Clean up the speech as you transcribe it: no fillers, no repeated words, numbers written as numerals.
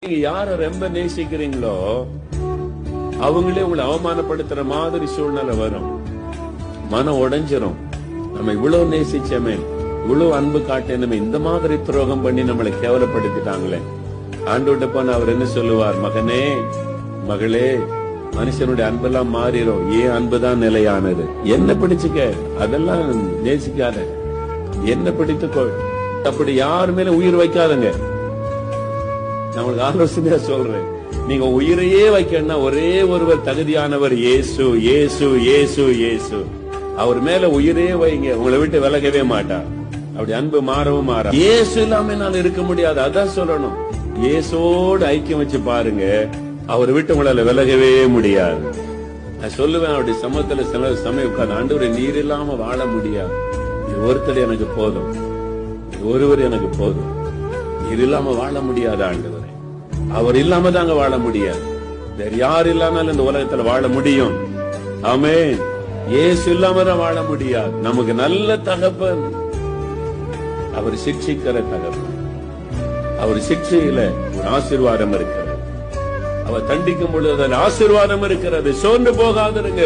நீங்க யார ரொம்ப நேசிக்கிறீங்களோ அவங்களே உங்களை அவமானப்படுத்துற மாதிரி சூழ்நிலை வரும். மனம் உடைஞ்சிரும். நம்ம இவ்வளவு நேசிச்சமே, இவ்வளவு அன்பு காட்டினமே, இந்த மாதிரி துரோகம் பண்ணி நம்மளை கேவலப்படுத்திட்டாங்களே. ஆண்டவர்ட்ட போன அவர் என்ன சொல்லுவார்? மகனே, மகளே, மனுஷனுடைய அன்பெல்லாம் மாறிடும், ஏன் அன்புதான் நிலையானது. என்ன பிடிச்சுக்க, அதெல்லாம் நேசிக்காத, என்ன பிடித்துக்கொள். அப்படி யாரு மேல உயிர் வைக்காதங்க. நான் உங்களுக்கு ஆலோசனையா சொல்றேன், நீங்க உயிரையே வைக்கணும்னா ஒரே ஒருவர் தகுதியானவர், இயேசு, இயேசு, இயேசு, இயேசு. அவர் மேல உயிரே வைங்க, உங்களை விட்டு விலகவே மாட்டார். அப்படி அன்பு மாறவும் மாற. இயேசு இல்லாம நான் இருக்க முடியாது, அதான் சொல்லணும். இயேசோடு ஐக்கியம் வச்சு பாருங்க, அவரை விட்டு உங்களால விலகவே முடியாது. நான் சொல்லுவேன், அவருடைய சமூகத்துல சில சமயம் உட்கார்ந்து, ஆண்டவரே நீர் இல்லாம வாழ முடியாது, இது ஒருத்தர் எனக்கு போதும், ஒருவர் எனக்கு போதும், நீர் இல்லாம வாழ முடியாது ஆண்டவரே. அவர் இல்லாம தாங்க வாழ முடியாது. வேற யார் இல்லாமலும் இந்த உலகத்துல வாழ முடியும். ஆமென். இயேசு இல்லாம தான் வாழ முடியாது. நமக்கு நல்ல தகப்பன், அவர் சிக்ஷிக்கிற தகப்பன். அவர் சிக்ஷையில ஒரு ஆசீர்வாதம் இருக்கிறது, அவர் தண்டிக்கும் பொழுது ஆசீர்வாதம் இருக்கிறது. சோர்ந்து போகாதிருங்க.